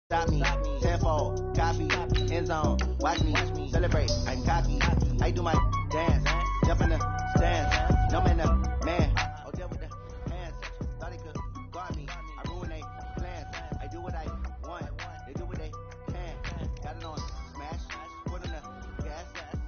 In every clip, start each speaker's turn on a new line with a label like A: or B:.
A: Stop me, tenfold, copy, end zone, watch me, celebrate, I'm cocky, I do my dance, jump in the stands, no man up, man, oh deal with the hands, thought they could guard me, I ruin they plans, I do what I want, they do what they can, got it on smash, put on the gas,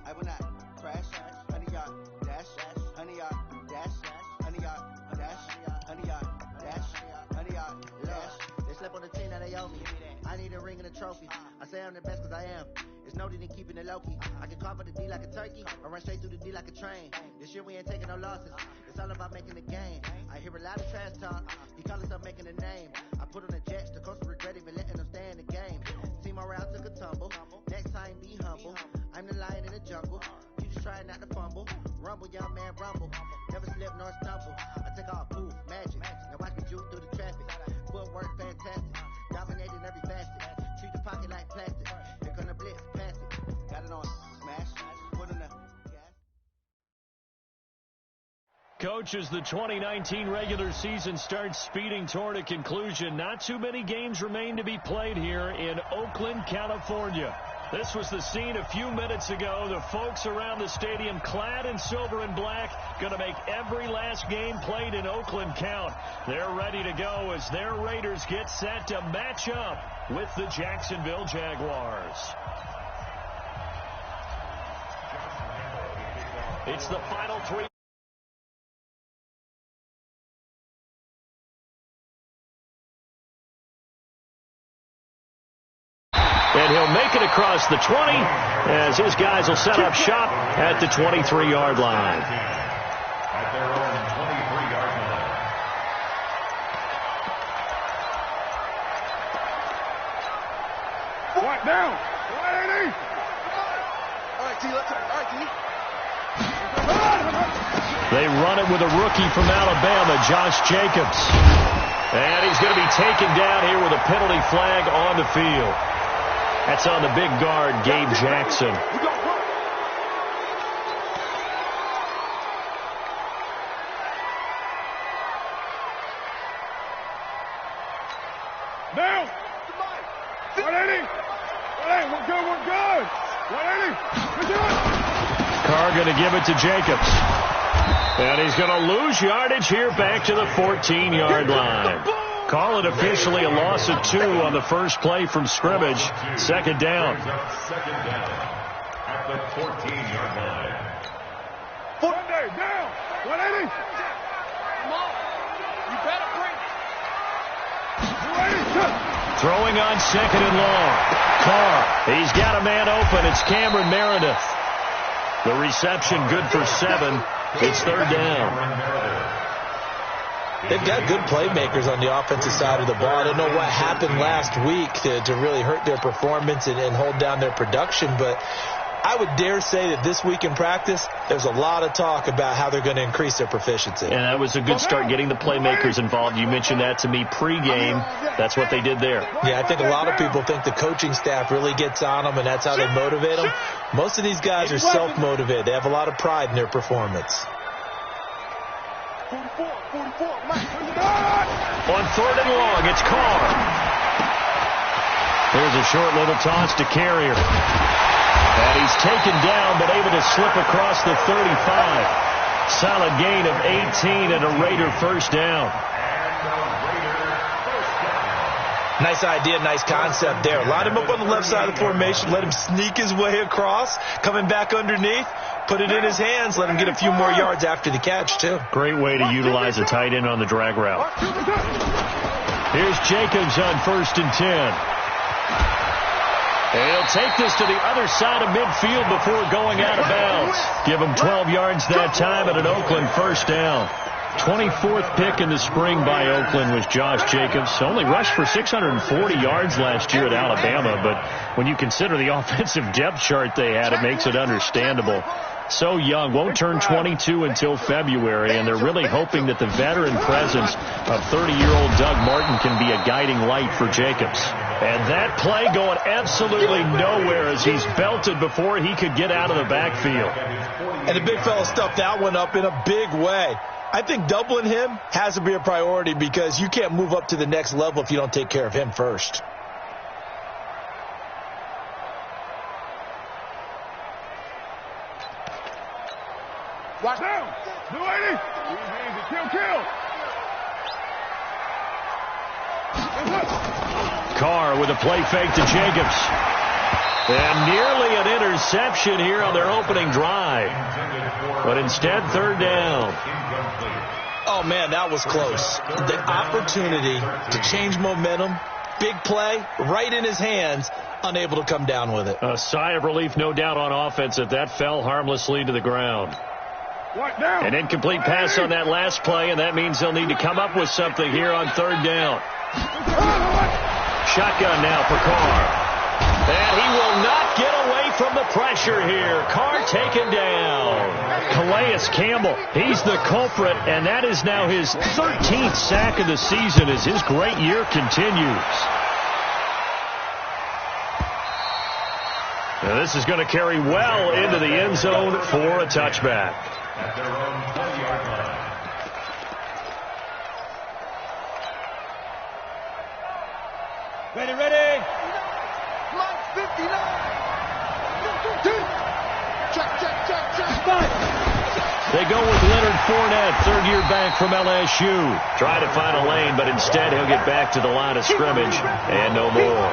A: I will not crash, 100 yard dash, 100 yard dash, 100 yard dash, 100 yard dash, 100 yard dash, they slept on the team that they owe me. I need a ring and a trophy. I say I'm the best cause I am. It's no need in keeping it low-key. I can carve the D like a turkey or run straight through the D like a train. This year we ain't taking no losses. It's all about making the game. I hear a lot of trash talk. He call himself making a name. I put on the Jets. The coach regret even letting them stay in the game. Team morale took a tumble. Next time be humble. I'm the lion in the jungle. You just try not to fumble. Rumble, young man, rumble. Never slip nor stumble. I take off, poof, magic. Now watch me juke through the traffic. Footwork fantastic. Dominating every facet. Treat the pocket like plastic. Here come the blitz, pass it. Got it on smash. Put in the gas.
B: Coach, as the 2019 regular season starts speeding toward a conclusion, not too many games remain to be played here in Oakland, California. This was the scene a few minutes ago. The folks around the stadium clad in silver and black going to make every last game played in Oakland count. They're ready to go as their Raiders get set to match up with the Jacksonville Jaguars. It's the final three. And he'll make it across the 20 as his guys will set up shop at the 23-yard line.
C: At their own 23-yard line.
D: Right down. 180.
A: All right, T, let's go. All right, T.
B: They run it with a rookie from Alabama, Josh Jacobs. And he's going to be taken down here with a penalty flag on the field. That's on the big guard, Gabe Jackson.
D: Down. 180. 180. We're good. We're good. 180. We're good.
B: Carr going to give it to Jacobs. And he's going to lose yardage here back to the 14-yard line. Call it officially a loss of 2 on the first play from scrimmage. Second down.
C: Second down at the 14-yard line.
D: 180. Down. 180.
E: Come on. You better bring it.
D: 280.
B: Throwing on second and long. Carr, he's got a man open. It's Cameron Meredith. The reception good for 7. It's third down.
F: They've got good playmakers on the offensive side of the ball. I don't know what happened last week to really hurt their performance and hold down their production, but I would dare say that this week in practice, there's a lot of talk about how they're going to increase their proficiency.
B: And that was a good start getting the playmakers involved. You mentioned that to me pregame. That's what they did there.
F: Yeah, I think a lot of people think the coaching staff really gets on them, and that's how they motivate them. Most of these guys are self-motivated. They have a lot of pride in their performance.
D: 44.
B: On third and long, it's Carr. Here's a short little toss to Carrier. And he's taken down, but able to slip across the 35. Solid gain of 18 and a Raider first down.
F: Nice idea, nice concept there. Line him up on the left side of the formation. Let him sneak his way across. Coming back underneath. Put it in his hands. Let him get a few more yards after the catch, too.
B: Great way to utilize a tight end on the drag route. Here's Jacobs on 1st and 10. And he'll take this to the other side of midfield before going out of bounds. Give him 12 yards that time and an Oakland first down. 24th pick in the spring by Oakland was Josh Jacobs. Only rushed for 640 yards last year at Alabama, but when you consider the offensive depth chart they had, it makes it understandable. So young, won't turn 22 until February, and they're really hoping that the veteran presence of 30-year-old Doug Martin can be a guiding light for Jacobs. And that play going absolutely nowhere as he's belted before he could get out of the backfield.
F: And the big fella stuffed that one up in a big way. I think doubling him has to be a priority because you can't move up to the next level if you don't take care of him first.
B: Carr with a play fake to Jacobs. And nearly an interception here on their opening drive. But instead, third down.
F: Oh, man, that was close. The opportunity to change momentum, big play, right in his hands, unable to come down with it.
B: A sigh of relief, no doubt, on offense that fell harmlessly to the ground. An incomplete pass on that last play, and that means they'll need to come up with something here on third down. Shotgun now for Carr. And he will not get away from the pressure here. Carr taken down. Calais Campbell, he's the culprit, and that is now his 13th sack of the season as his great year continues. Now this is going to carry well into the end zone for a touchback.
C: At their own 20-yard line.
D: Ready.
A: Mike 59.
B: They go with Leonard Fournette, third-year back from LSU. Try to find a lane, but instead he'll get back to the line of scrimmage and no more.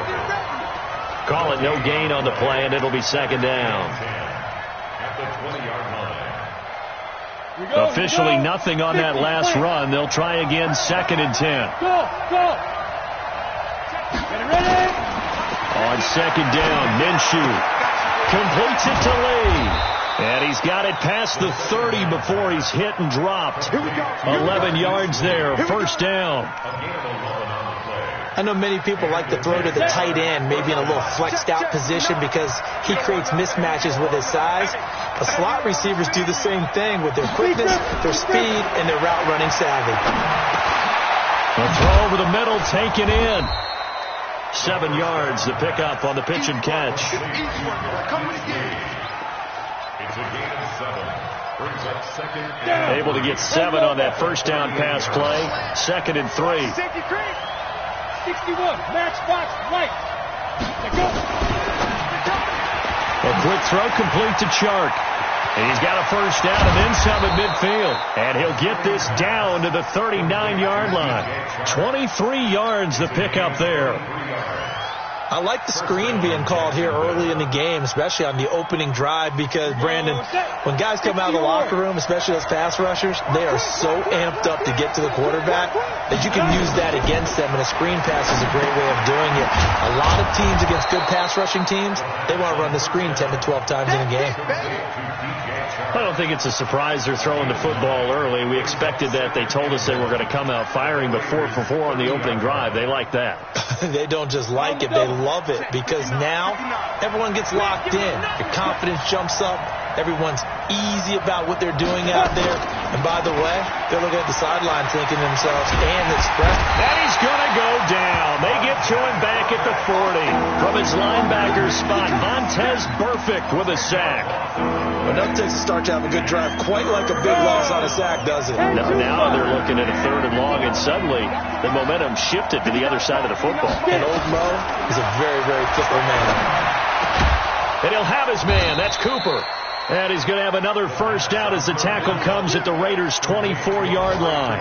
B: Call it no gain on the play, and it'll be second down.
C: At the 20-yard line.
B: Officially nothing on that last run. They'll try again, second and 10.
D: Go. Ready.
B: On second down, Minshew completes it to Lee. And he's got it past the 30 before he's hit and dropped. 11 yards there, first down.
F: I know many people like to throw to the tight end, maybe in a little flexed out position because he creates mismatches with his size. The slot receivers do the same thing with their quickness, their speed, and their route running savvy.
B: A throw over the middle, taken in. 7 yards, the pickup on the pitch and catch.
C: It's a gain of 7. Brings up second and
B: Able to get 7 on that first down pass play. Second and 3.
D: 61. Matchbox right. Go.
B: A quick throw complete to Chark. And he's got a first down and then some at midfield. And he'll get this down to the 39-yard line. 23 yards the pickup there.
F: I like the screen being called here early in the game, especially on the opening drive, because, Brandon, when guys come out of the locker room, especially those pass rushers, they are so amped up to get to the quarterback that you can use that against them, and a screen pass is a great way of doing it. A lot of teams against good pass rushing teams, they want to run the screen 10 to 12 times in a game.
B: I don't think it's a surprise they're throwing the football early. We expected that. They told us they were going to come out firing, but 4 for 4 on the opening drive. They like that.
F: They don't just like it, they love it, because now everyone gets locked in. Your confidence jumps up. Everyone's easy about what they're doing out there. And by the way, they're looking at the sideline thinking to themselves, and express.
B: And he's going to go down. They get to him back at the 40. From his linebacker spot, Montez Burfict with a sack.
F: But that takes a start to have a good drive, quite like a big loss on a sack, does it?
B: Now they're looking at a third and long, and suddenly the momentum shifted to the other side of the football.
F: And old Mo is a very, very fickle man.
B: And he'll have his man. That's Cooper. And he's going to have another first down as the tackle comes at the Raiders' 24-yard line.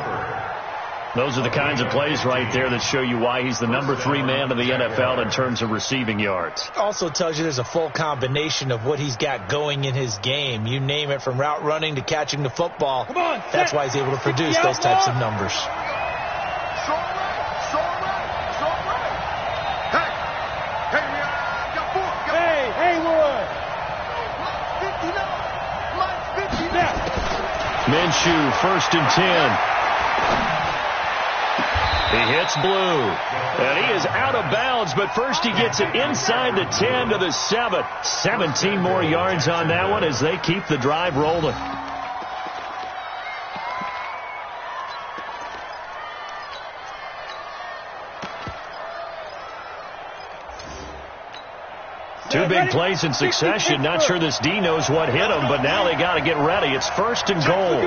B: Those are the kinds of plays right there that show you why he's the number 3 man in the NFL in terms of receiving yards.
F: Also tells you there's a full combination of what he's got going in his game. You name it, from route running to catching the football. That's why he's able to produce those types of numbers.
B: Minshew, first and 10. He hits blue. And he is out of bounds, but first he gets it inside the 10 to the 7. 17 more yards on that one as they keep the drive rolling. Two big plays in succession. Not sure this D knows what hit him, but now they got to get ready. It's first and goal.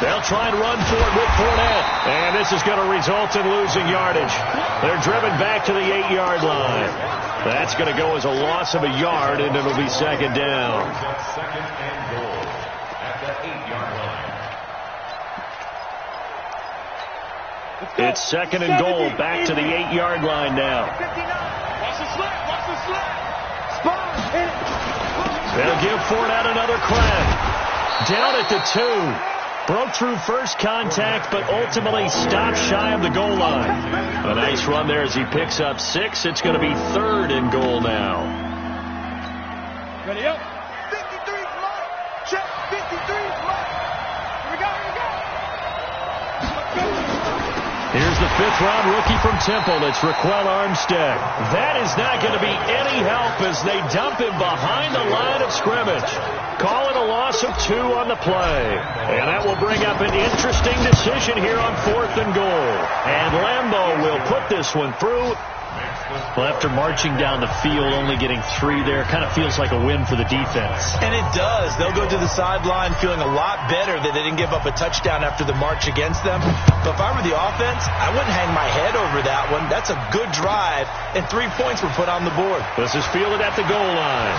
B: They'll try and run for it with Fournette. And this is going to result in losing yardage. They're driven back to the 8-yard line. That's going to go as a loss of a yard, and it'll be second down.
C: Second and goal at the 8-yard line.
B: It's second and goal, back to the 8-yard line now.
E: Watch the slap, watch the slap.
B: They'll give Fournette another crack. Down at the 2. Broke through first contact, but ultimately stopped shy of the goal line. A nice run there as he picks up 6. It's going to be third and goal now.
E: Ready up. 53, Mike. Check, 53, Mike. Here we go, here we go.
B: Here's the 5th-round rookie from Temple. It's Raquel Armstead. That is not going to be any help as they dump him behind the line of scrimmage. Call it a loss of 2 on the play. And that will bring up an interesting decision here on 4th and goal. And Lambeau will put this one through. Well, after marching down the field, only getting 3 there, kind of feels like a win for the defense.
F: And it does. They'll go to the sideline feeling a lot better that they didn't give up a touchdown after the march against them. But if I were the offense, I wouldn't hang my head over that one. That's a good drive, and 3 points were put on the board.
B: This is fielded at the goal line.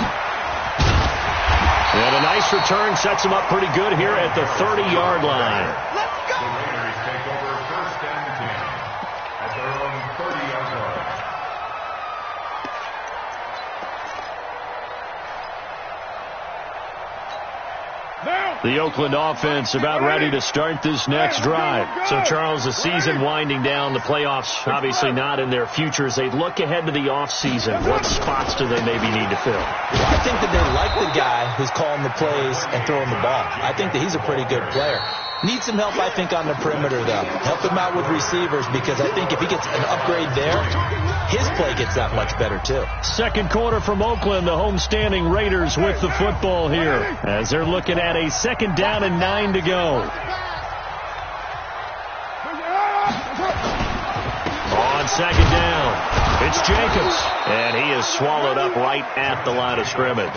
B: And a nice return sets him up pretty good here at the 30-yard line.
E: Let's go.
C: The Raiders take over 1st and 10 at their own 30-yard line.
B: The Oakland offense about ready to start this next drive. So, Charles, the season winding down, the playoffs obviously not in their future. As they look ahead to the offseason, what spots do they maybe need to fill?
F: Well, I think that they like the guy who's calling the plays and throwing the ball. I think that he's a pretty good player. Needs some help, I think, on the perimeter, though. Help him out with receivers, because I think if he gets an upgrade there, his play gets that much better, too.
B: Second quarter from Oakland, the homestanding Raiders with the football here as they're looking at a 2nd down and 9 to go. On 2nd down, it's Jacobs, and he is swallowed up right at the line of scrimmage.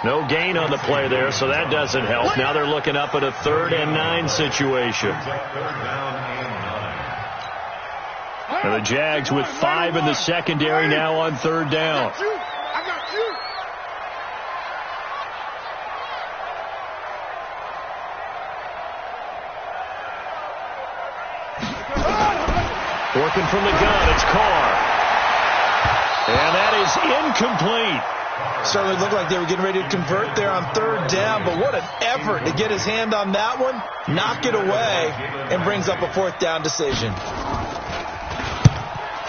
B: No gain on the play there, so that doesn't help. Now they're looking up at a 3rd and 9 situation. And the Jags with 5 in the secondary now on 3rd down.
D: I got you.
B: Working from the gun, it's Carr. And that is incomplete.
F: Certainly looked like they were getting ready to convert there on 3rd down, but what an effort to get his hand on that one, knock it away, and brings up a 4th down decision.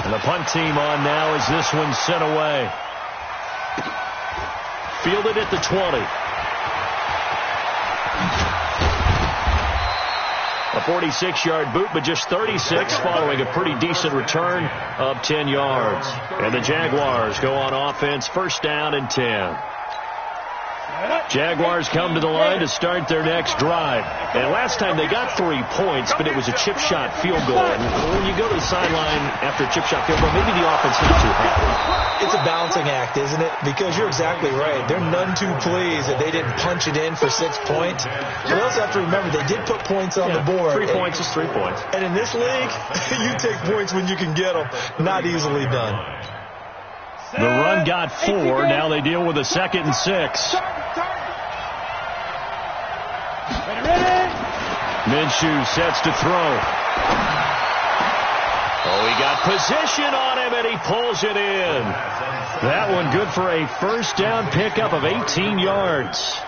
B: And the punt team on now as this one's sent away. Fielded at the 20. A 46-yard boot, but just 36 following a pretty decent return of 10 yards. And the Jaguars go on offense, 1st down and 10. Jaguars come to the line to start their next drive. And last time they got 3 points, but it was a chip shot field goal. And when you go to the sideline after a chip shot field goal, maybe the offense not too happy.
F: It's a balancing act, isn't it? Because you're exactly right. They're none too pleased that they didn't punch it in for 6 points. But they also have to remember they did put points on the board.
B: 3 points is 3 points.
F: And in this league, you take points when you can get them. Not easily done.
B: The run got 4. Now they deal with a 2nd and 6. Minshew sets to throw. Oh, he got position on him, and he pulls it in. That one good for a 1st down pickup of 18 yards.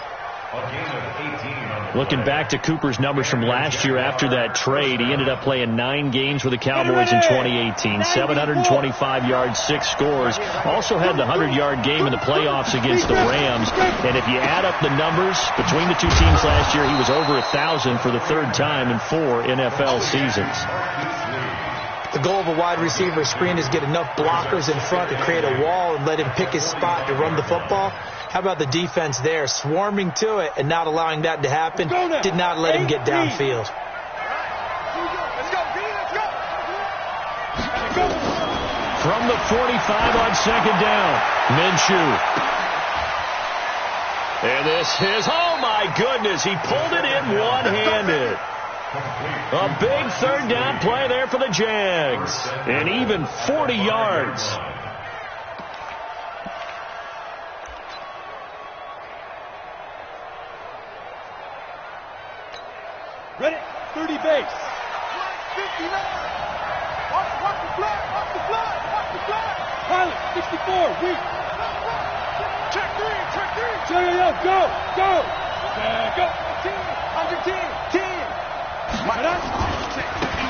B: Looking back to Cooper's numbers from last year after that trade, he ended up playing 9 games with the Cowboys in 2018. 725 yards, 6 scores. Also had the 100-yard game in the playoffs against the Rams. And if you add up the numbers between the 2 teams last year, he was over 1,000 for the 3rd time in 4 NFL seasons.
F: The goal of a wide receiver screen is get enough blockers in front to create a wall and let him pick his spot to run the football. How about the defense there, swarming to it and not allowing that to happen? Did not let him get downfield.
B: From the 45 on 2nd down, Minshew. And this is, oh my goodness, he pulled it in one-handed. A big 3rd down play there for the Jags. And even 40 yards.
D: Ready? 30 base.
E: 59. Watch the flag. Watch the flag. Watch the flag.
D: Pilot, 64, weak.
E: Check three.
D: Yo, go. Go.
E: 10.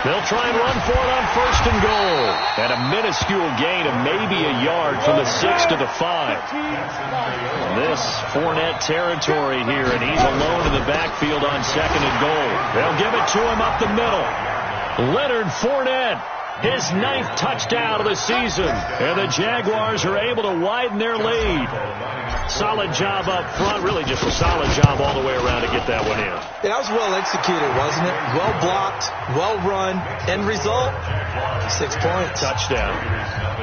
B: They'll try and run for it on 1st and goal. And a minuscule gain of maybe a yard from the 6 to the 5. This Fournette territory here, and he's alone in the backfield on 2nd and goal. They'll give it to him up the middle. Leonard Fournette, his 9th touchdown of the season. And the Jaguars are able to widen their lead. Solid job up front. Really just a solid job all the way around to get that one in.
F: That was well executed, wasn't it? Well blocked, well run. End result, 6 points.
B: Touchdown.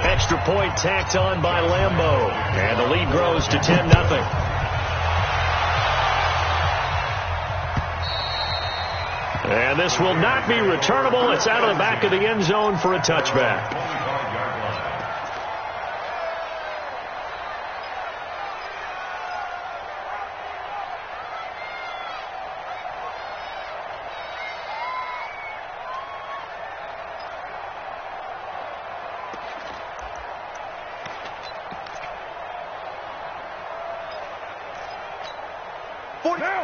B: Extra point tacked on by Lambeau. And the lead grows to 10-0. And this will not be returnable. It's out of the back of the end zone for a touchback.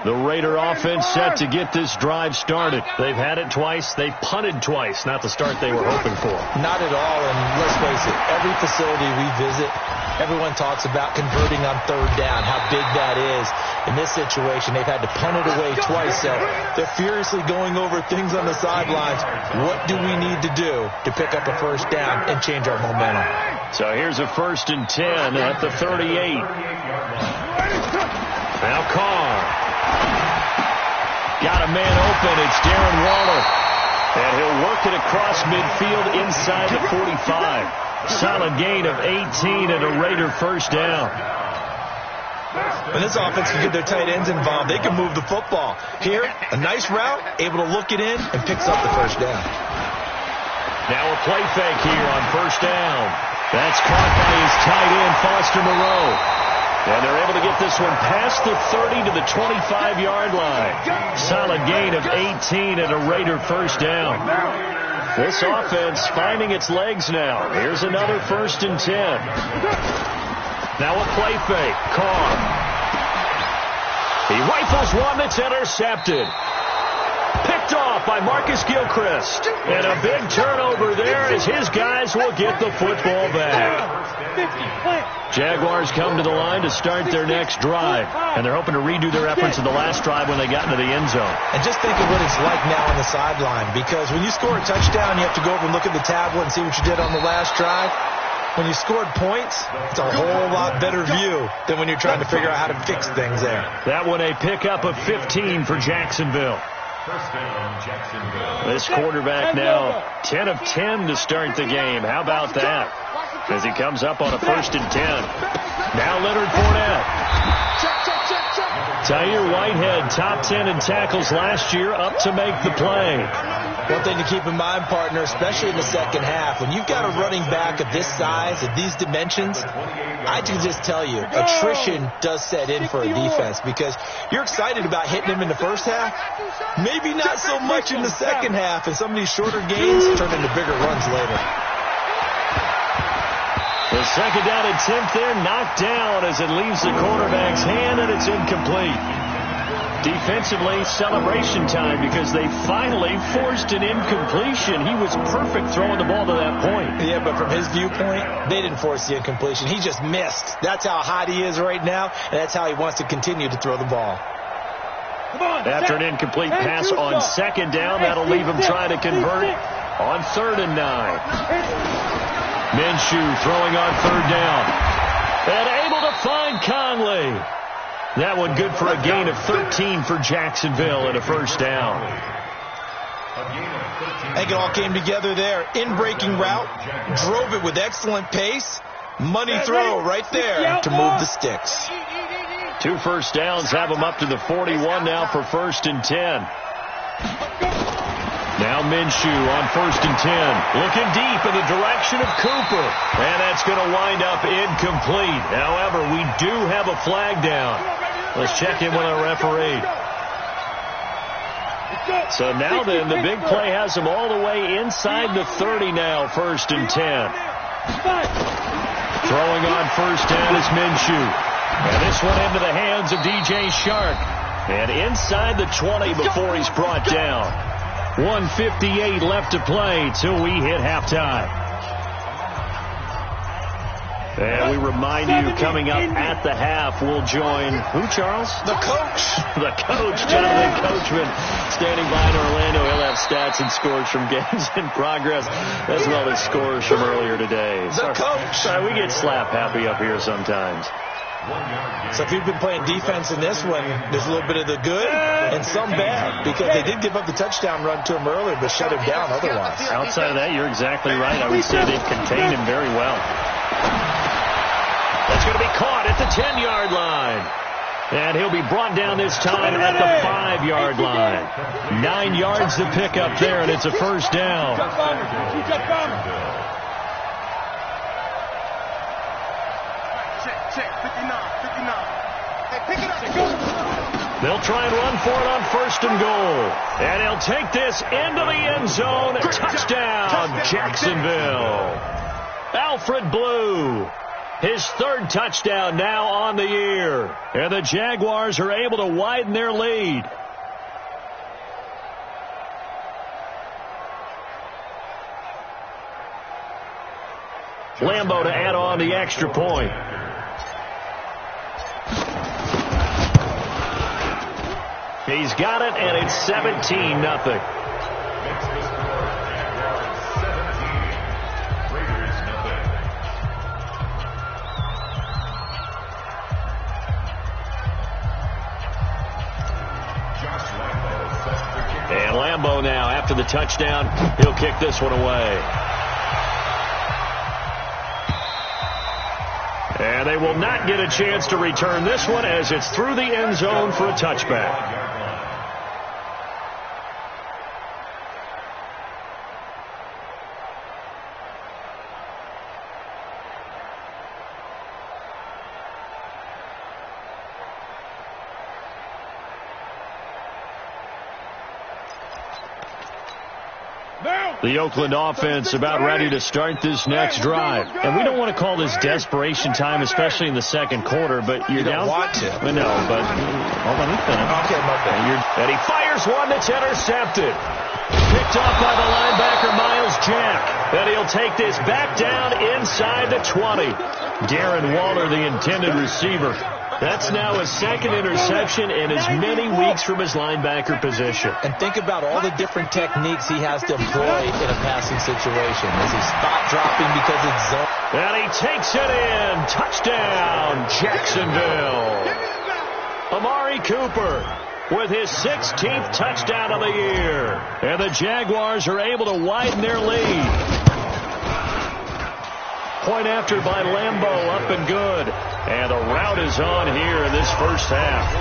B: The Raider offense set to get this drive started. They've had it twice. They've punted twice. Not the start they were hoping for.
F: Not at all, and let's face it, every facility we visit, everyone talks about converting on 3rd down, how big that is. In this situation, they've had to punt it away twice, so they're furiously going over things on the sidelines. What do we need to do to pick up a 1st down and change our momentum?
B: So here's a 1st and 10 at the 38. Now Carr. Got a man open. It's Darren Waller. And he'll work it across midfield inside the 45. Solid gain of 18 and a Raider 1st down.
F: When this offense can get their tight ends involved, they can move the football. Here, a nice route, able to look it in, and picks up the 1st down.
B: Now a play fake here on 1st down. That's caught by his tight end, Foster Moreau. And they're able to get this one past the 30 to the 25-yard line. Solid gain of 18 and a Raider 1st down. This offense finding its legs now. Here's another 1st and 10. Now a play fake. Carr. He rifles one that's intercepted. Picked off by Marcus Gilchrist. And a big turnover there as his guys will get the football back. Jaguars come to the line to start their next drive. And they're hoping to redo their efforts in the last drive when they got into the end zone.
F: And just think of what it's like now on the sideline. Because when you score a touchdown, you have to go over and look at the tablet and see what you did on the last drive. When you scored points, it's a whole lot better view than when you're trying to figure out how to fix things there.
B: That one a pickup of 15 for Jacksonville. This quarterback now 10 of 10 to start the game. How about that? As he comes up on a 1st and 10. Now Leonard Fournette. Tyre Whitehead, top 10 in tackles last year, up to make the play.
F: One thing to keep in mind, partner, especially in the second half, when you've got a running back of this size, of these dimensions, I can just tell you, attrition does set in for a defense because you're excited about hitting him in the first half, maybe not so much in the second half, and some of these shorter gains turn into bigger runs later.
B: The 2nd down attempt there knocked down as it leaves the quarterback's hand, and it's incomplete. Defensively, celebration time because they finally forced an incompletion. He was perfect throwing the ball to that point.
F: Yeah, but from his viewpoint, they didn't force the incompletion. He just missed. That's how hot he is right now, and that's how he wants to continue to throw the ball.
B: After an incomplete pass on 2nd down, that'll leave him trying to convert on 3rd and 9. Minshew throwing on 3rd down. And able to find Conley. That one good for a gain of 13 for Jacksonville and a 1st down.
F: I think it all came together there. In-breaking route. Drove it with excellent pace. Money throw right there to move the sticks.
B: 2 1st downs have them up to the 41 now for 1st and 10. Now Minshew on 1st and 10. Looking deep in the direction of Cooper. And that's going to wind up incomplete. However, we do have a flag down. Let's check in with our referee. So now then, the big play has him all the way inside the 30 now, 1st and 10. Throwing on 1st down is Minshew. And this one into the hands of DJ Shark. And inside the 20 before he's brought down. 1:58 left to play till we hit halftime. And we remind you, coming up at the half, we'll join who, Charles?
F: The coach.
B: The coach, Jonathan Coachman, standing by in Orlando. He'll have stats and scores from games in progress, as well as scores from earlier today.
F: The coach.
B: Sorry, we get slap happy up here sometimes.
F: So if you've been playing defense in this one, there's a little bit of the good and some bad, because they did give up the touchdown run to him earlier, but shut him down otherwise.
B: Outside of that, you're exactly right. I would say they've contained him very well. That's going to be caught at the 10-yard line. And he'll be brought down this time at the 5-yard line. 9 yards to pick up there, and it's a 1st down.
E: Check, 59. Hey, pick it up.
B: They'll try and run for it on 1st and goal. And he'll take this into the end zone. Touchdown, Jacksonville. Alfred Blue. His 3rd touchdown now on the year. And the Jaguars are able to widen their lead. Lambeau to add on the extra point. He's got it, and it's 17-0. And Lambeau now, after the touchdown, he'll kick this one away. And they will not get a chance to return this one as it's through the end zone for a touchback. The Oakland offense about ready to start this next drive. And we don't want to call this desperation time, especially in the second quarter, but you're down.
F: You don't want to.
B: No, but hold on, he's finished.
F: Okay, my bad.
B: And he fires one that's intercepted. Picked off by the linebacker, Miles Jack. And he'll take this back down inside the 20. Darren Waller, the intended receiver. That's now his 2nd interception in as many weeks from his linebacker position.
F: And think about all the different techniques he has to employ in a passing situation. Is he spot dropping because it's zone?
B: And he takes it in. Touchdown, Jacksonville. Amari Cooper with his 16th touchdown of the year. And the Jaguars are able to widen their lead. Point after by Lambeau, up and good. And the route is on here in this first half.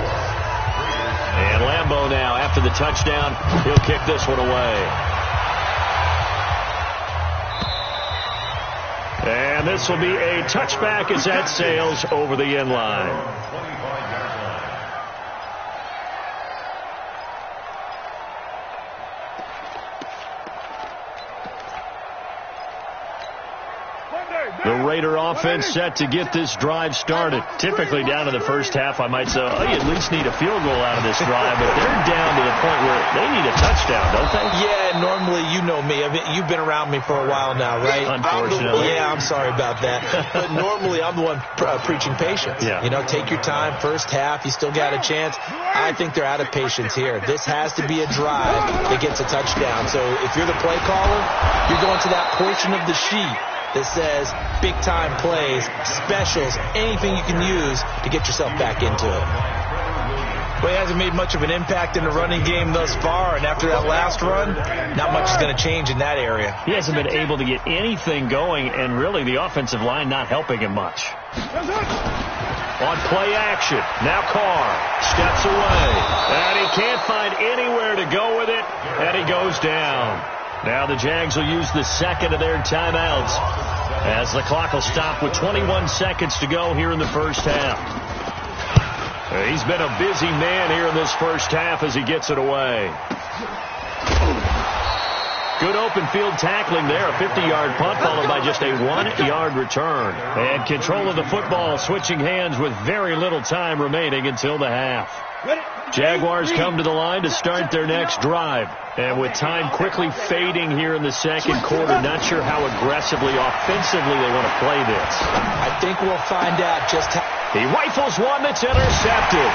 B: And Lambeau now, after the touchdown, he'll kick this one away. And this will be a touchback as that sails over the end line. The Raider offense set to get this drive started. Typically down to the first half, I might say, oh, you at least need a field goal out of this drive, but they're down to the point where they need a touchdown, don't they?
F: Yeah, normally, you know me. I mean, you've been around me for a while now, right?
B: Unfortunately.
F: I'm sorry about that. But normally, I'm the one preaching patience.
B: Yeah.
F: You know, take your time. First half, you still got a chance. I think they're out of patience here. This has to be a drive that gets a touchdown. So if you're the play caller, you're going to that portion of the sheet that says big-time plays, specials, anything you can use to get yourself back into it. Well, he hasn't made much of an impact in the running game thus far, and after that last run, not much is going to change in that area.
B: He hasn't been able to get anything going, and really the offensive line not helping him much. On play action, now Carr steps away, and he can't find anywhere to go with it, and he goes down. Now the Jags will use the second of their timeouts as the clock will stop with 21 seconds to go here in the first half. He's been a busy man here in this first half as he gets it away. Good open field tackling there. A 50-yard punt followed by just a 1-yard return. And control of the football switching hands with very little time remaining until the half. Jaguars come to the line to start their next drive. And with time quickly fading here in the second quarter, not sure how aggressively, offensively they want to play this.
F: I think we'll find out just how.
B: He rifles one that's intercepted.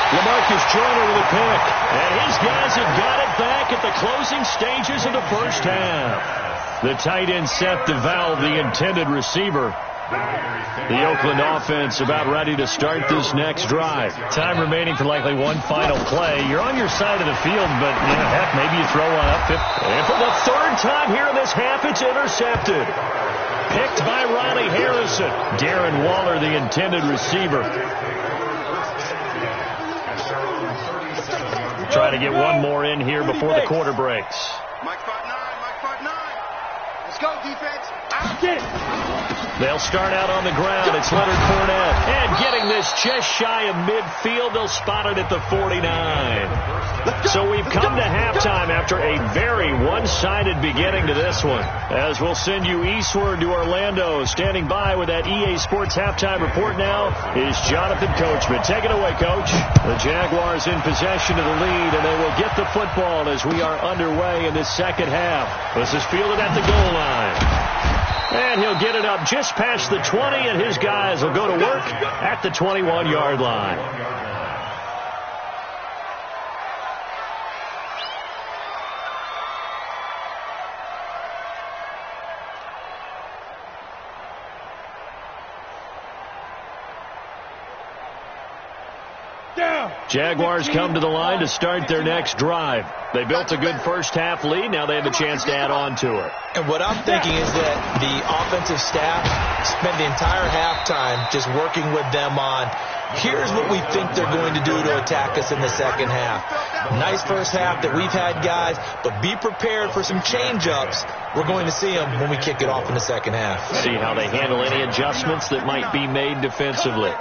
B: LaMarcus Joyner with a pick. And his guys have got it back at the closing stages of the first half. The tight end Seth DeValve, the intended receiver. The Oakland offense about ready to start this next drive. Time remaining for likely one final play. You're on your side of the field, but, heck, maybe you throw one up. And for the third time here in this half, it's intercepted. Picked by Riley Harrison. Darren Waller, the intended receiver. Try to get one more in here before the quarter breaks.
E: Mike 5'9", Let's go, defense.
B: They'll start out on the ground. It's Leonard Fournette. And getting this just shy of midfield, they'll spot it at the 49. So we've come to halftime after a very one-sided beginning to this one. As we'll send you eastward to Orlando. Standing by with that EA Sports halftime report now is Jonathan Coachman. Take it away, Coach. The Jaguars in possession of the lead, and they will get the football as we are underway in this second half. This is fielded at the goal line. And he'll get it up just past the 20, and his guys will go to work at the 21-yard line. Jaguars come to the line to start their next drive. They built a good first-half lead. Now they have a chance to add on to it.
F: And what I'm thinking is that the offensive staff spent the entire halftime just working with them on, here's what we think they're going to do to attack us in the second half. Nice first half that we've had, guys, but be prepared for some change-ups. We're going to see them when we kick it off in the second half.
B: See how they handle any adjustments that might be made defensively.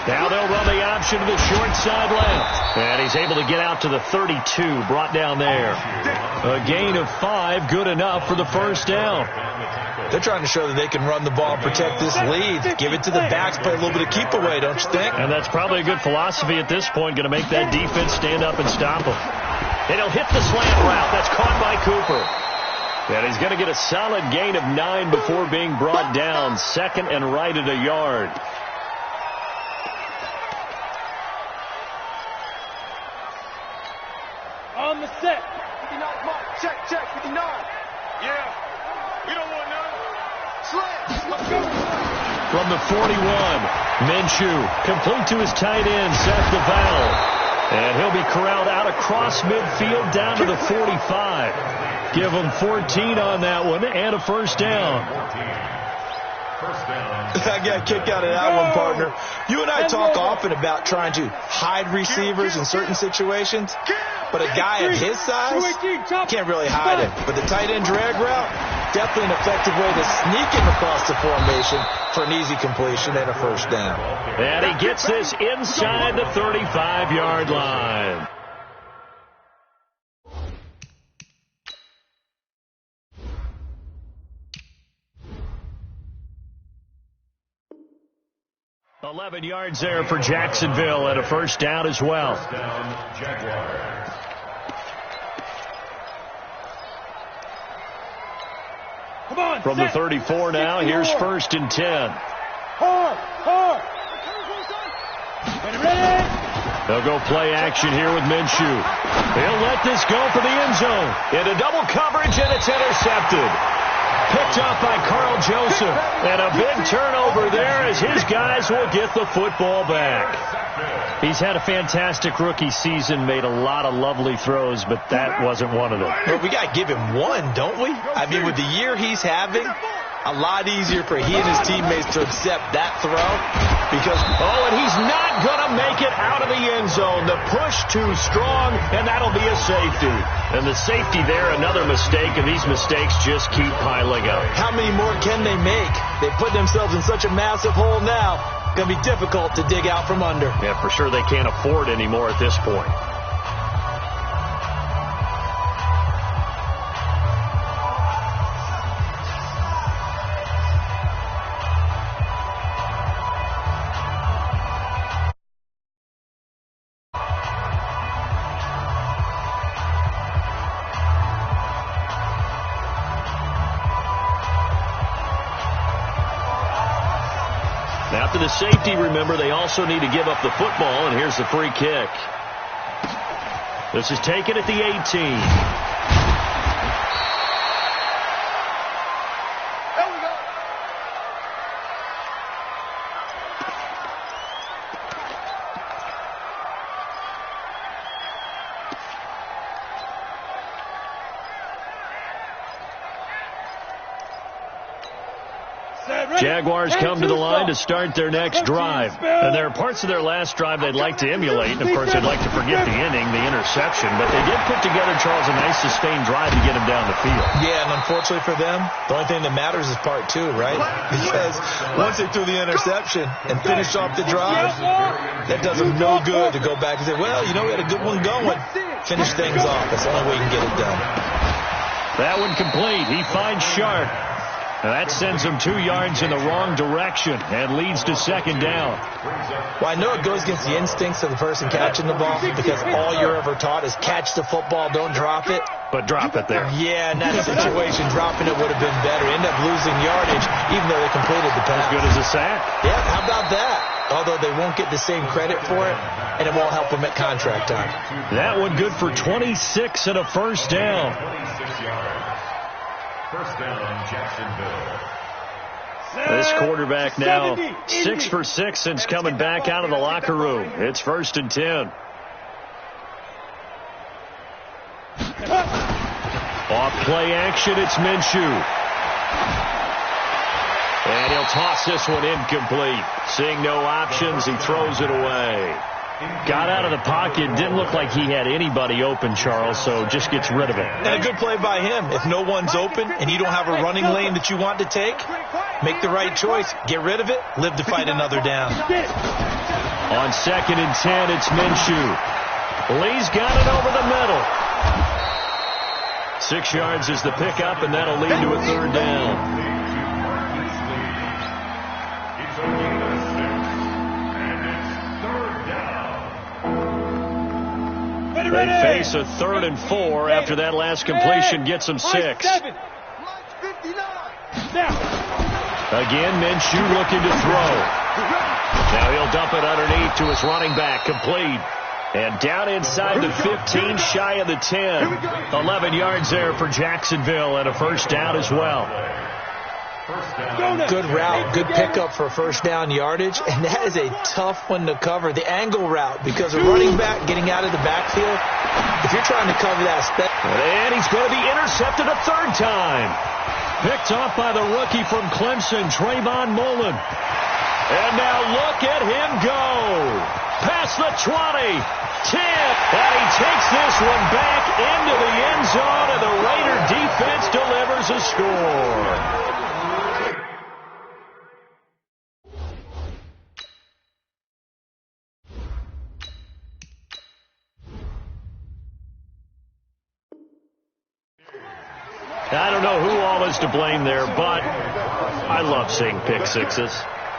B: Now they'll run the option to the short side left. And he's able to get out to the 32, brought down there. A gain of 5, good enough for the first down.
F: They're trying to show that they can run the ball and protect this lead. Give it to the backs, play a little bit of keep away, don't you think?
B: And that's probably a good philosophy at this point, going to make that defense stand up and stop him. And he'll hit the slant route. That's caught by Cooper. And he's going to get a solid gain of 9 before being brought down. Second and right at a yard.
D: On the set.
E: 59, Mark. Check, 59. Yeah. We don't want none. Slam. Let's go.
B: From the 41, Minshew, complete to his tight end, Seth DeValve. And he'll be corralled out across midfield down to the 45. Give him 14 on that one and a first down.
F: I got a kick out of that one, partner. You and I talk often about trying to hide receivers in certain situations, but a guy of his size can't really hide him. But the tight end drag route, definitely an effective way to sneak him across the formation for an easy completion and a first down.
B: And he gets this inside the 35-yard line. $11 yards there for Jacksonville and a first down as well. From the 34 now, here's first and 10.
D: Hard.
B: They'll go play action here with Minshew. He'll let this go for the end zone. Into double coverage, and it's intercepted. Picked up by Carl Joseph. And a big turnover there as his guys will get the football back. He's had a fantastic rookie season, made a lot of lovely throws, but that wasn't one of them.
F: Well, we got to give him one, don't we? I mean, with the year he's having, A lot easier for he and his teammates to accept that throw because...
B: Oh, and he's not going to make it out of the end zone. The push too strong, and that'll be a safety. And the safety there, another mistake, and these mistakes just keep piling up.
F: How many more can they make? They put themselves in such a massive hole now. It's going to be difficult to dig out from under.
B: Yeah, for sure they can't afford anymore at this point. After the safety, remember, they also need to give up the football, and here's the free kick. This is taken at the 18. Jaguars come to the line to start their next drive. And there are parts of their last drive they'd like to emulate. And, of course, they'd like to forget the inning, the interception. But they did put together, Charles, a nice sustained drive to get him down the field.
F: Yeah, and unfortunately for them, the only thing that matters is part two, right? Because once they threw the interception and finished off the drive, that does them no good to go back and say, well, you know, we had a good one going. Finish things off. That's the only way you can get it done.
B: That one complete. He finds Sharp. Now that sends him 2 yards in the wrong direction and leads to second down.
F: Well, I know it goes against the instincts of the person catching the ball because all you're ever taught is catch the football, don't drop it.
B: But drop it there.
F: Yeah, in that situation, dropping it would have been better. End up losing yardage, even though they completed the pass.
B: As good as a sack.
F: Yeah, how about that? Although they won't get the same credit for it, and it won't help them at contract time.
B: That one good for 26 and a first down.
C: 26 yards. First down, Jacksonville.
B: This quarterback now 6 for 6 since coming back out of the locker room. It's 1st and 10. Off play action, it's Minshew. And he'll toss this one incomplete. Seeing no options, he throws it away. Got out of the pocket. Didn't look like he had anybody open, Charles, so just gets rid of it.
F: And a good play by him. If no one's open and you don't have a running lane that you want to take, make the right choice. Get rid of it. Live to fight another down.
B: On 2nd and 10, it's Minshew. Lee's got it over the middle. 6 yards is the pickup, and that'll lead to a 3rd down. They face a 3rd and 4 after that last completion gets them 6. Again, Minshew looking to throw. Now he'll dump it underneath to his running back, complete. And down inside the 15, shy of the 10. 11 yards there for Jacksonville and a first down as well.
F: Good route, good pickup for first down yardage, and that is a tough one to cover, the angle route, because a running back getting out of the backfield, if you're trying to cover that step.
B: And he's going to be intercepted a 3rd time. Picked off by the rookie from Clemson, Trayvon Mullen. And now look at him go. Past the 20, 10, and he takes this one back into the end zone, and the Raider defense delivers a score. I don't know who all is to blame there, but I love seeing pick sixes.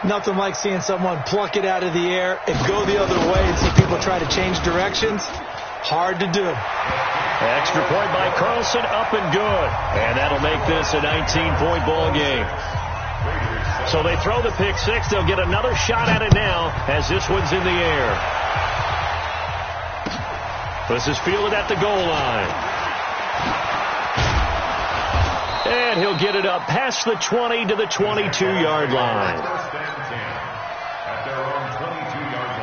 F: Nothing like seeing someone pluck it out of the air and go the other way and see people try to change directions. Hard to do.
B: Extra point by Carlson, up and good. And that'll make this a 19-point ball game. So they throw the pick six. They'll get another shot at it now as this one's in the air. This is fielded at the goal line. And he'll get it up past the 20 to the 22-yard line.
C: First down 10 at their own 22-yard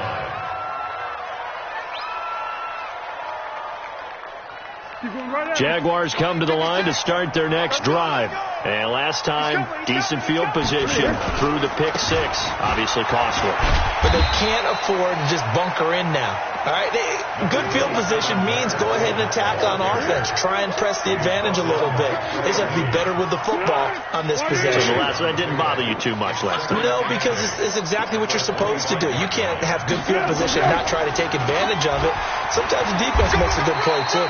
C: line.
B: Jaguars come to the line to start their next drive. And last time, decent field position through the pick six. Obviously costly.
F: But they can't afford to just bunker in now. All right, good field position means go ahead and attack on offense. Try and press the advantage a little bit. They just have to be better with the football on this possession.
B: So that didn't bother you too much last time?
F: No, because it's exactly what you're supposed to do. You can't have good field position and not try to take advantage of it. Sometimes the defense makes a good play, too.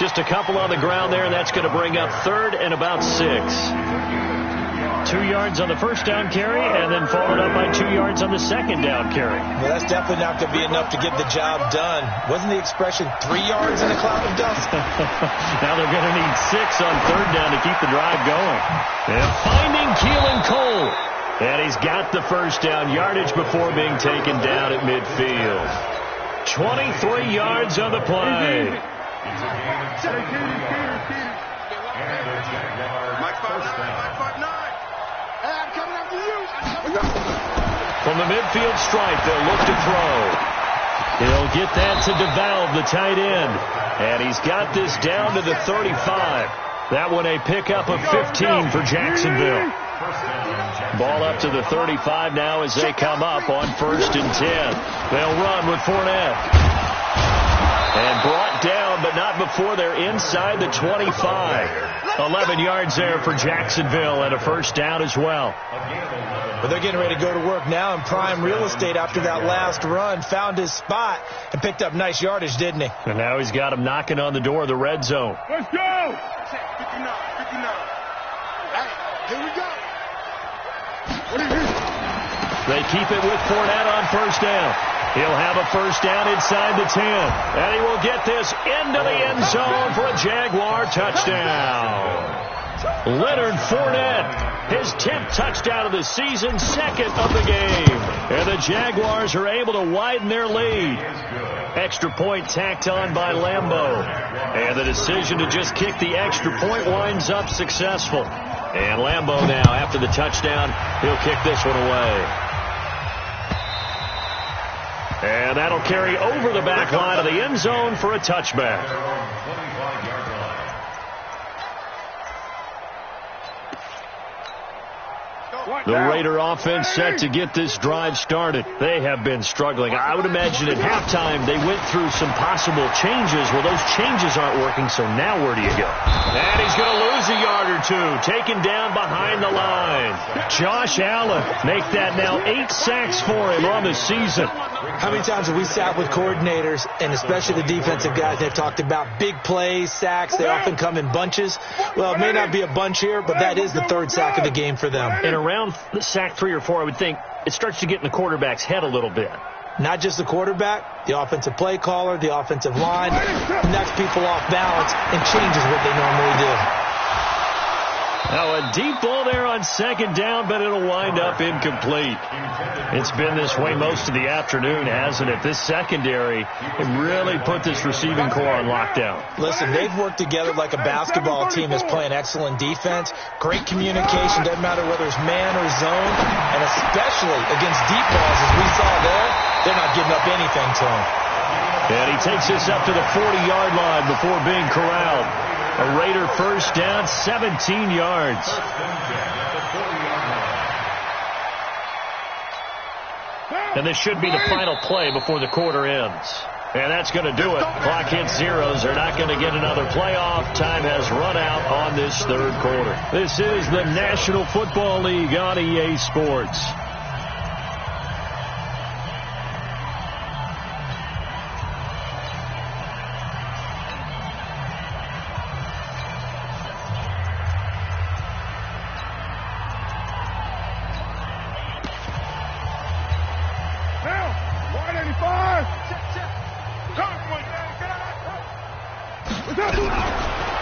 B: Just a couple on the ground there, and that's going to bring up 3rd and about 6. 2 yards on the first down carry, and then followed up by 2 yards on the second down carry.
F: Well, that's definitely not going to be enough to get the job done. Wasn't the expression 3 yards in a cloud of dust?
B: Now they're going to need 6 on 3rd down to keep the drive going. And finding Keelan Cole. And he's got the first down yardage before being taken down at midfield. 23 yards on the play. From the midfield stripe, they'll look to throw. He'll get that to DeValve, the tight end. And he's got this down to the 35. That one a pickup of 15 for Jacksonville. Ball up to the 35 now as they come up on 1st and 10. They'll run with Fournette. And brought down, but not before they're inside the 25. 11 yards there for Jacksonville and a first down as well.
F: But they're getting ready to go to work now in prime real estate after that last run. Found his spot and picked up nice yardage, didn't he?
B: And now he's got him knocking on the door of the red zone.
D: Let's go!
E: 59. Hey, here we go.
B: They keep it with Fournette on first down. He'll have a first down inside the 10. And he will get this into the end zone for a Jaguar touchdown. Leonard Fournette, his 10th touchdown of the season, 2nd of the game. And the Jaguars are able to widen their lead. Extra point tacked on by Lambeau. And the decision to just kick the extra point winds up successful. And Lambeau now, after the touchdown, he'll kick this one away. And that'll carry over the back line of the end zone for a touchback. The Raider offense set to get this drive started. They have been struggling. I would imagine at halftime they went through some possible changes. Well, those changes aren't working, so now where do you go? And he's going to lose a yard or two, taken down behind the line. Josh Allen make that now 8 sacks for him on the season.
F: How many times have we sat with coordinators, and especially the defensive guys, they've talked about big plays, sacks. They often come in bunches. Well, it may not be a bunch here, but that is the 3rd sack of the game for them.
B: And around sack 3 or 4, I would think it starts to get in the quarterback's head a little bit.
F: Not just the quarterback, the offensive play caller, the offensive line, knocks people off balance and changes what they normally do.
B: Now a deep ball there on 2nd down, but it'll wind up incomplete. It's been this way most of the afternoon, hasn't it? This secondary really put this receiving core on lockdown.
F: Listen, they've worked together like a basketball team that's playing excellent defense. Great communication, doesn't matter whether it's man or zone, and especially against deep balls, as we saw there, they're not giving up anything to him.
B: And he takes this up to the 40-yard line before being corralled. A Raider first down, 17 yards. And this should be the final play before the quarter ends. And that's going to do it. Clock hits zeros. They're not going to get another playoff. Time has run out on this 3rd quarter. This is the National Football League on EA Sports.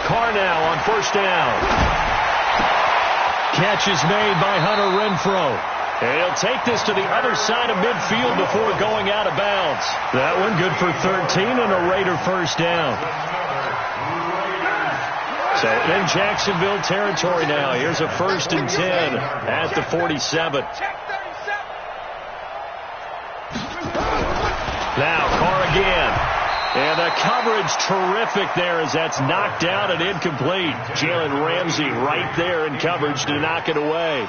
B: Carr now on first down. Catch is made by Hunter Renfrow. And he'll take this to the other side of midfield before going out of bounds. That one good for 13 and a Raider first down. So in Jacksonville territory now. Here's a 1st and 10 at the 47. Now Carr again. And the coverage terrific there as that's knocked down and incomplete. Jalen Ramsey right there in coverage to knock it away.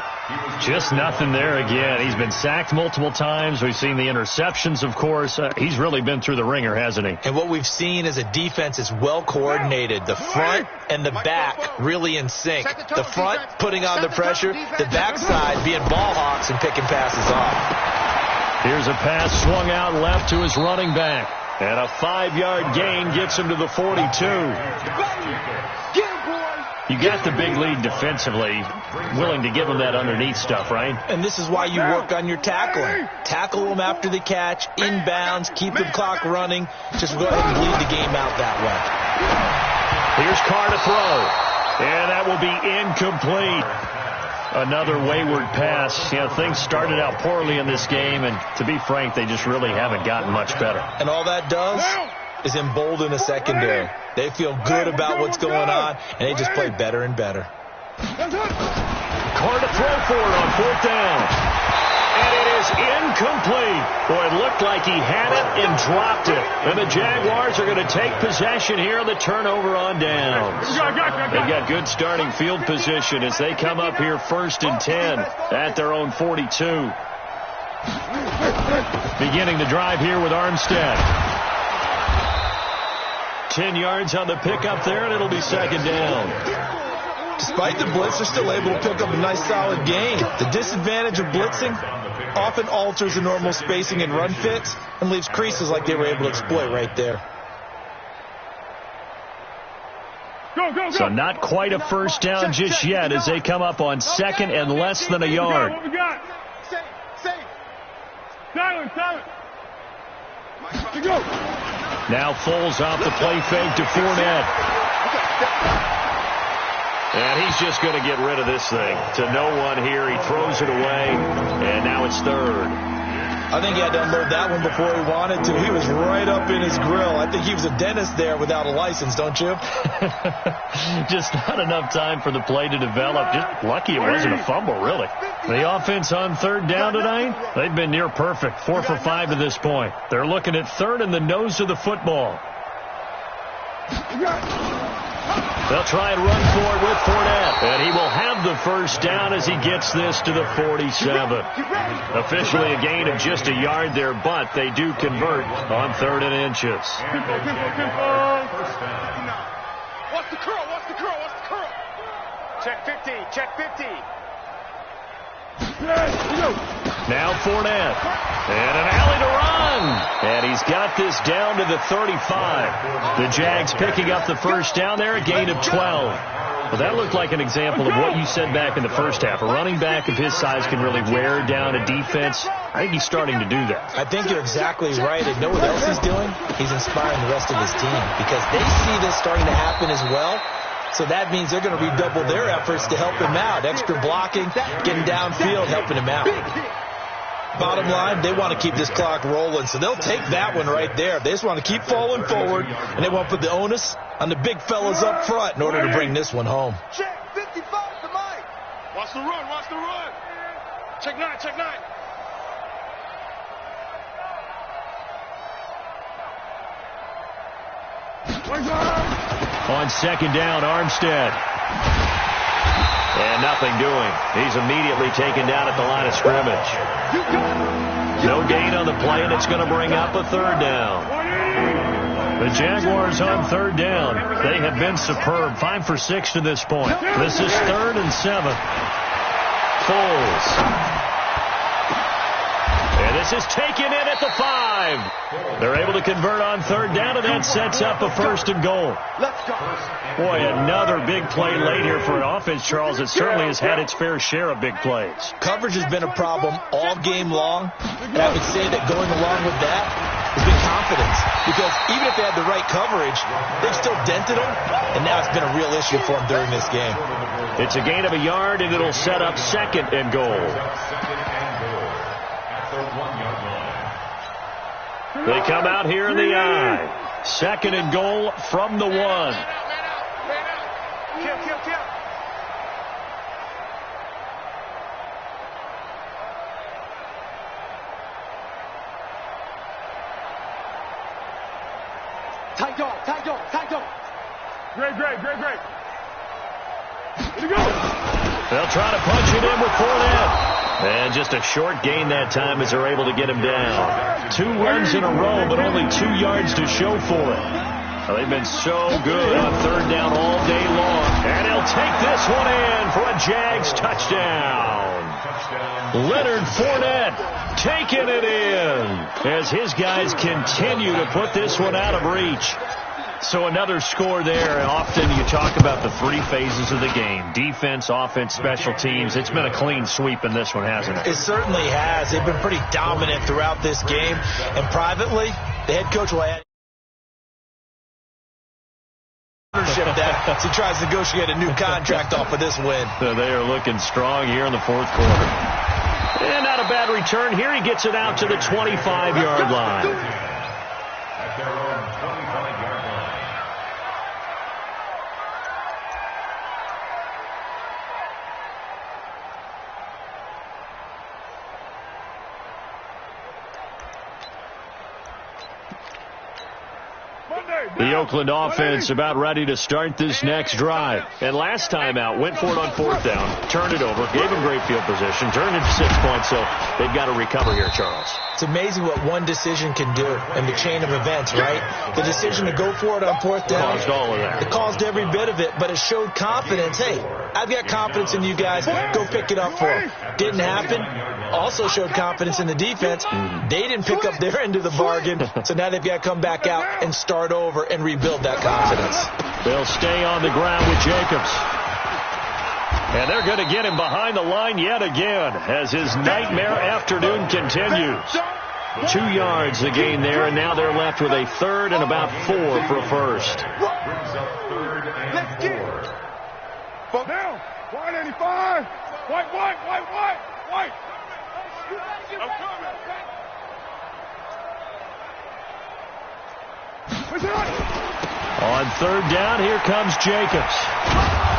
B: Just nothing there again. He's been sacked multiple times. We've seen the interceptions, of course. He's really been through the ringer, hasn't he?
F: And what we've seen is a defense is well coordinated. The front and the back really in sync. The front putting on the pressure, the backside being ball hawks and picking passes off.
B: Here's a pass swung out left to his running back. And a 5-yard gain gets him to the 42. You got the big lead defensively, willing to give him that underneath stuff, right?
F: And this is why you work on your tackling. Tackle them after the catch, inbounds, keep the clock running. Just go ahead and bleed the game out that way.
B: Here's Carr to throw. And that will be incomplete. Another wayward pass. You know, things started out poorly in this game, and to be frank, they just really haven't gotten much better.
F: And all that does is embolden the secondary. They feel good about what's going on, and they just play better and better.
B: Carr to throw for it on 4th down. And it is incomplete. Boy, it looked like he had it and dropped it. And the Jaguars are going to take possession here on the turnover on downs. They've got good starting field position as they come up here 1st and 10 at their own 42. Beginning the drive here with Armstead. 10 yards on the pickup there, and it'll be 2nd down.
F: Despite the blitz, they're still able to pick up a nice solid gain. The disadvantage of blitzing often alters the normal spacing and run fits and leaves creases like they were able to exploit right there.
B: So not quite a 1st down just yet as they come up on 2nd and less than a yard.
D: What we got? Silent. Go.
B: Now Foles off the play fake to Fournette. And he's just going to get rid of this thing. To no one here. He throws it away, and now it's 3rd.
F: I think he had to unload that one before he wanted to. He was right up in his grill. I think he was a dentist there without a license, don't you?
B: Just not enough time for the play to develop. Just lucky it wasn't a fumble, really. The offense on 3rd down tonight, they've been near perfect. 4 for 5 to this point. They're looking at 3rd and the nose of the football. They'll try and run for it with Fournette. And he will have the 1st down as he gets this to the 47. Officially a gain of just a yard there, but they do convert on 3rd and inches.
E: What's the curl? Check 50.
B: Now Fournette. And an alley to run. And he's got this down to the 35. The Jags picking up the 1st down there, a gain of 12. Well, that looked like an example of what you said back in the first half. A running back of his size can really wear down a defense. I think he's starting to do that.
F: I think you're exactly right. And know what else he's doing? He's inspiring the rest of his team because they see this starting to happen as well. So that means they're going to redouble their efforts to help him out. Extra blocking, getting downfield, helping him out. Bottom line, they want to keep this clock rolling, so they'll take that one right there. They just want to keep falling forward, and they want to put the onus on the big fellas up front in order to bring this one home.
E: Check 55 to Mike. Watch the run. Check 9.
B: On 2nd down, Armstead. And nothing doing. He's immediately taken down at the line of scrimmage. No gain on the play, and it's going to bring up a 3rd down. The Jaguars on 3rd down. They have been superb. 5 for 6 to this point. This is 3rd and 7. Foles. And this is taken in at the 5. They're able to convert on 3rd down, and that sets up a 1st and goal. Boy, another big play late here for an offense, Charles. It certainly has had its fair share of big plays.
F: Coverage has been a problem all game long, and I would say that going along with that has been confidence. Because even if they had the right coverage, they've still dented them, and now it's been a real issue for them during this game.
B: It's a gain of a yard, and it'll set up 2nd and goal. They come out here in the I. 2nd and goal from the 1.
E: Kill.
D: Great. Here we go.
B: They'll try to punch it in with Fournette. And just a short gain that time as they're able to get him down. 2 runs in a row, but only 2 yards to show for it. Well, they've been so good on third down all day long. And he'll take this one in for a Jags touchdown. Leonard Fournette taking it in as his guys continue to put this one out of reach. So another score there. And often you talk about the 3 phases of the game: defense, offense, special teams. It's been a clean sweep in this one, hasn't it?
F: It certainly has. They've been pretty dominant throughout this game. And privately, the head coach will add ownership that as he tries to negotiate a new contract off of this win.
B: So they are looking strong here in the fourth quarter. And not a bad return here. He gets it out to the 25-yard line.
C: At their own 25-yard line.
B: The Oakland offense about ready to start this next drive. And last time out, went for it on fourth down, turned it over, gave him great field position, turned it to 6 points, so they've got to recover here, Charles.
F: It's amazing what one decision can do in the chain of events, right? The decision to go for it on fourth down.
B: Caused all of that.
F: It caused every bit of it, but it showed confidence. Hey, I've got confidence in you guys. Go pick it up for them. Didn't happen. Also showed confidence in the defense. They didn't pick up their end of the bargain, so now they've got to come back out and start over and rebuild that confidence.
B: They'll stay on the ground with Jacobs. And they're going to get him behind the line yet again as his nightmare afternoon continues. 2 yards the gain there, and now they're left with a third and about 4 for a first.
C: Brings up 3rd and 4.
D: Down. White 85. White. I'm coming.
B: On third down, here comes Jacobs.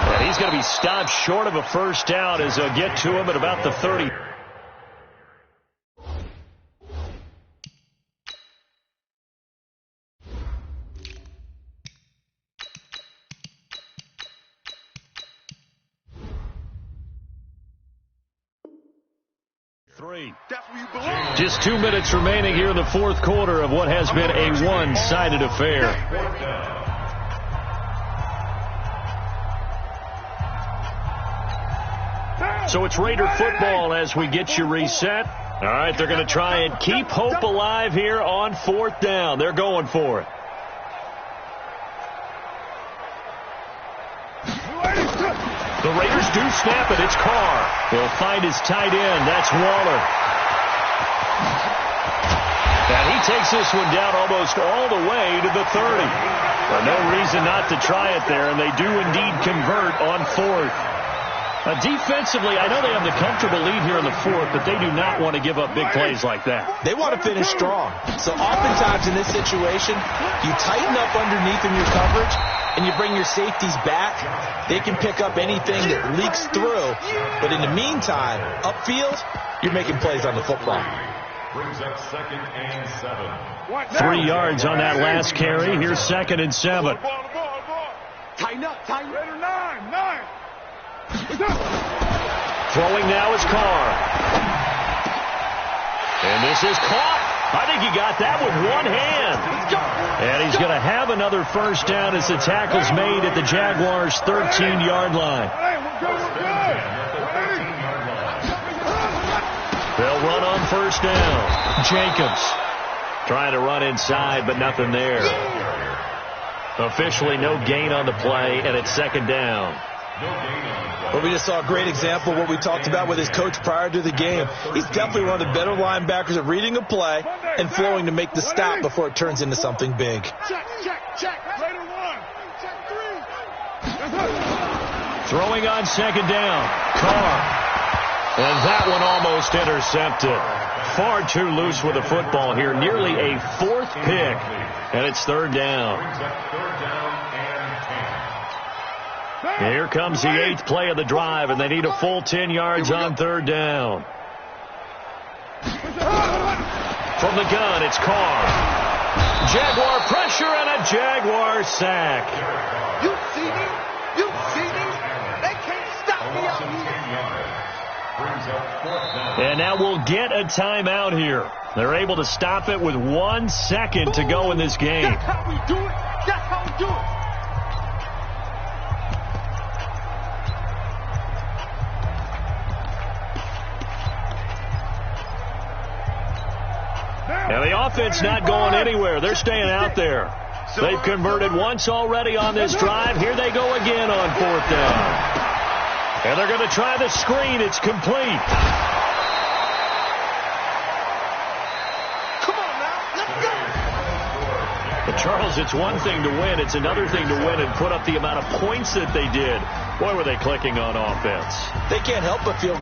B: And he's going to be stopped short of a first down as they'll get to him at about the 30. Just 2 minutes remaining here in the fourth quarter of what has been a one-sided affair. So it's Raider football as we get you reset. All right, they're going to try and keep hope alive here on fourth down. They're going for it. The Raiders do snap it. It's Carr. He'll find his tight end. That's Waller. And he takes this one down almost all the way to the 30. Well, no reason not to try it there, and they do indeed convert on fourth. Defensively, I know they have the comfortable lead here in the fourth, but they do not want to give up big plays like that.
F: They want to finish strong. So oftentimes in this situation, you tighten up underneath in your coverage, and you bring your safeties back. They can pick up anything that leaks through. But in the meantime, upfield, you're making plays on the football.
C: Brings up 2nd and 7.
B: 3 yards on that last carry. Here's 2nd and 7.
D: Tighten up. Raider 9.
B: Throwing now is Carr. And this is caught. I think he got that with one hand. And he's going to have another first down as the tackle's made at the Jaguars' 13-yard line. They'll run on first down. Jacobs trying to run inside, but nothing there. Officially no gain on the play, and it's 2nd down.
F: Well, we just saw a great example of what we talked about with his coach prior to the game. He's definitely one of the better linebackers at reading a play and flowing to make the stop before it turns into something big.
D: Check. Raider 1. Check 3.
B: Throwing on 2nd down. Carr. And that one almost intercepted. Far too loose with the football here. Nearly a 4th pick. And it's 3rd down. Here comes the 8th play of the drive, and they need a full 10 yards on 3rd down. From the gun, it's Carr. Jaguar pressure and a Jaguar sack.
E: You see me? You see me? They can't stop me out here.
B: And now we'll get a timeout here. They're able to stop it with 1 second to go in this game.
E: That's how we do it. That's how we do it.
B: And the offense not going anywhere. They're staying out there. They've converted once already on this drive. Here they go again on 4th down. And they're going to try the screen. It's complete.
E: Come on now. Let's go.
B: But Charles, it's one thing to win. It's another thing to win and put up the amount of points that they did. Boy, were they clicking on offense.
F: They can't help but feel